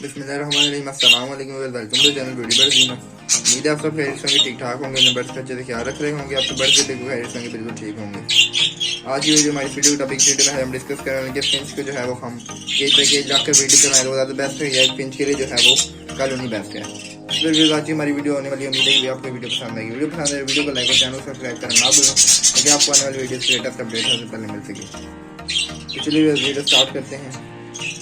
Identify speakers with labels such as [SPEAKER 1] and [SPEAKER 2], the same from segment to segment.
[SPEAKER 1] बिस्मिल्लाहिर्रहमानिर्रहीम, अस्सलाम वालेकुम, welcome to channel beauty bird Jeena. उम्मीद है आप सब खैरियत होंगे, ठीक ठाक होंगे, अपने बर्ड्स का अच्छे से ख्याल रख रहे होंगे, आपके बर्ड्स के बिल्कुल खैरियत होंगे, बिल्कुल ठीक होंगे। आज की वीडियो हमारी वीडियो टॉपिक वीडियो में हम डिस्कस कर रहे हैं कि फिंच को जो है वो हम केज पे केज रखकर वीडियो बनाए तो ज़्यादा बेस्ट है या फिंच के लिए जो है वो कॉलोनी बेस्ट है। फिर आज की हमारी वीडियो होने वाली, उम्मीद है कि आपको वीडियो पसंद आएगी। वीडियो पसंद आए वीडियो को लाइक और चैनल को सब्सक्राइब करना ना भूलें ताकि आपको आने वाली वीडियो से लेटेस्ट अपडेट सबसे पहले मिल सके। तो चलिए वीडियो स्टार्ट करते हैं।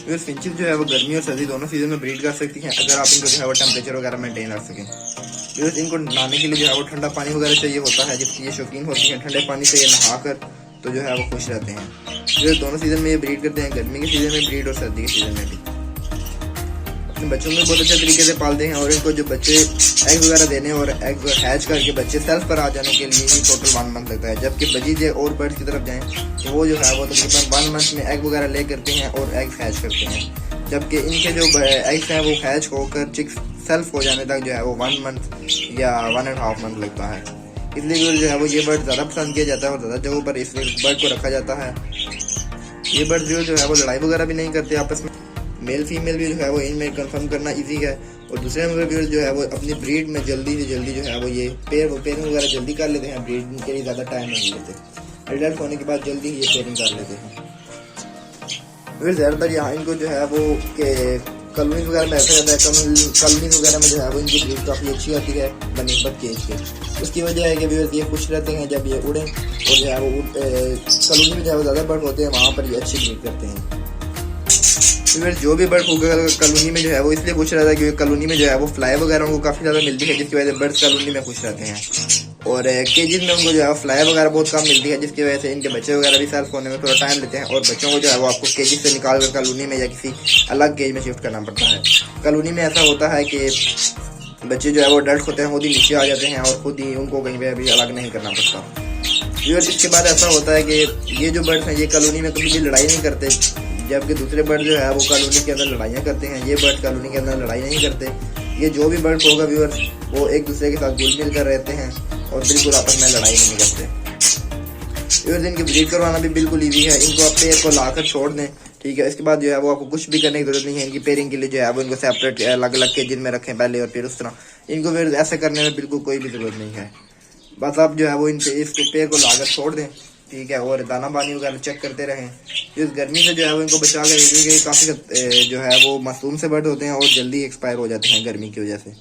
[SPEAKER 1] फिंचेस जो है वो गर्मी और सर्दी दोनों सीजन में ब्रीड कर सकती हैं अगर आप इनको जो है वो टेम्परेचर वगैरह मेंटेन रख सकें। बिकॉज इनको नहाने के लिए जो है वो ठंडा पानी वगैरह चाहिए होता है, जिसकी ये शौकीन होती हैं। ठंडे पानी से ये नहाकर तो जो है वो खुश रहते हैं। बिकॉज दोनों सीजन में ये ब्रीड करते हैं, गर्मी के सीजन में ब्रीड और सर्दी के सीजन में भी। अपने बच्चों में बहुत अच्छे तरीके से पालते हैं और इनको जो बच्चे एग वगैरह देने और एग हैच करके बच्चे सेल्फ पर आ जाने के लिए ही टोटल 1 मंथ लगता है। जबकि बजीजे और बर्ड्स की तरफ जाएं तो वो जो है वो तकरीबन 1 मंथ में एग वगैरह ले करते हैं और एग हैच करते हैं। जबकि इनके जो एग्स हैं वो हैच होकर चिक्स सेल्फ हो जाने तक जो है वो 1 मंथ या 1.5 मंथ लगता है। इसलिए जो है वो ये बर्ड ज़्यादा पसंद किया जाता है और ज़्यादा जगहों पर इस बर्ड को रखा जाता है। ये बर्ड जो है वो लड़ाई वगैरह भी नहीं करते आपस में। मेल फीमेल भी जो है वो इनमें कंफर्म करना इजी है। और दूसरे नंबर जो है वो अपनी ब्रीड में जल्दी से जल्दी जो है वो ये पेयरिंग वगैरह जल्दी कर लेते हैं। ब्रीडिंग के लिए ज़्यादा टाइम नहीं लेते, एडल्ट होने के बाद जल्दी ही ये पेयरिंग कर लेते हैं। फिर ज़्यादातर यहाँ इनको जो है वो कॉलोनीज वगैरह में रखा जाता है। कॉलोनीज वगैरह में जो है वो इनकी ब्रीड काफ़ी अच्छी आती है बनिस्बत केज के। उसकी वजह है कि व्यूअर्स ये खुश रहते हैं जब ये उड़ें और जो है वो कॉलोनी में जो है वो ज़्यादा बर्ड होते हैं, वहाँ पर ये अच्छी ब्रीड करते हैं। फिर जो भी बर्ड होगा कॉलोनी में जो है वो इसलिए खुश रहता है क्योंकि कॉलोनी में जो है वो फ्लाई वगैरह उनको काफ़ी ज़्यादा मिलती है, जिसकी वजह से बर्ड्स कॉलोनी में खुश रहते हैं। और केजेस में उनको जो है फ्लाई वगैरह बहुत कम मिलती है, जिसकी वजह से इनके बच्चे वगैरह भी सेल्फ होने में थोड़ा टाइम लेते हैं। और बच्चों को जो है वो आपको केजेस से निकाल कर कॉलोनी में या किसी अलग केज में शिफ्ट करना पड़ता है। कॉलोनी में ऐसा होता है कि बच्चे जो है वो अडल्ट होते हैं खुद ही नीचे आ जाते हैं और खुद ही उनको कहीं पर भी अलग नहीं करना पड़ता। इसके बाद ऐसा होता है कि ये जो बर्ड्स हैं ये कॉलोनी में कभी भी लड़ाई नहीं करते, जबकि दूसरे बर्ड जो है वो कॉलोनी के अंदर लड़ाइयाँ करते हैं। ये बर्ड कॉलोनी के अंदर लड़ाई नहीं करते। ये जो भी बर्ड होगा व्यूअर्स वो एक दूसरे के साथ घुल मिल कर रहते हैं और बिल्कुल आपस में लड़ाई नहीं करते। व्यूअर्स इनकी ब्रीड करवाना भी बिल्कुल ईजी है। इनको आप पेयर को लाकर छोड़ दें, ठीक है। इसके बाद जो है वो आपको कुछ भी करने की जरूरत नहीं है। इनकी पेयरिंग के लिए जो है वो इनको सेपरेट अलग अलग केज में रखें पहले और फिर उस तरह इनको फिर ऐसे करने में बिल्कुल कोई भी जरूरत नहीं है। बस आप जो है वो इसको पेयर को लाकर छोड़ दें, ठीक है। और दाना पानी वगैरह चेक करते रहें। इस गर्मी से जो है वो इनको बचा कर क्योंकि काफ़ी जो है वो मासूम से बर्ड होते हैं और जल्दी एक्सपायर हो जाते हैं गर्मी की वजह से।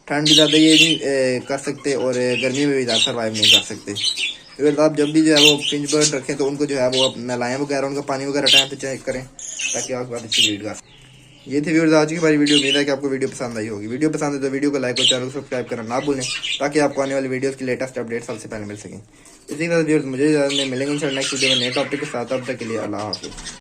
[SPEAKER 1] ठंड भी ज़्यादा ये नहीं कर सकते और गर्मी में भी ज़्यादा सर्वाइव नहीं कर सकते। अगर आप जब भी जो है वो फिंच बर्ड रखें तो उनको जो है वो नहलाएं वगैरह, उनका पानी वगैरह टाइम पे चेक करें ताकि आपके बाद अच्छी ब्रीड कर। ये थी व्यूअर्स आज की हमारी वीडियो। उम्मीद है कि आपको वीडियो पसंद आई होगी। वीडियो पसंद है तो वीडियो को लाइक और चैनल को सब्सक्राइब करना ना भूलें ताकि आपको आने वाली वीडियोस की लेटेस्ट अपडेट सबसे पहले मिल सकें। इसी तरह व्यूअर्स मुझे मिलेंगे नेक्स्ट वीडियो में नए टॉपिक के साथ। अब तक के लिए अल्लाह हाफिज़।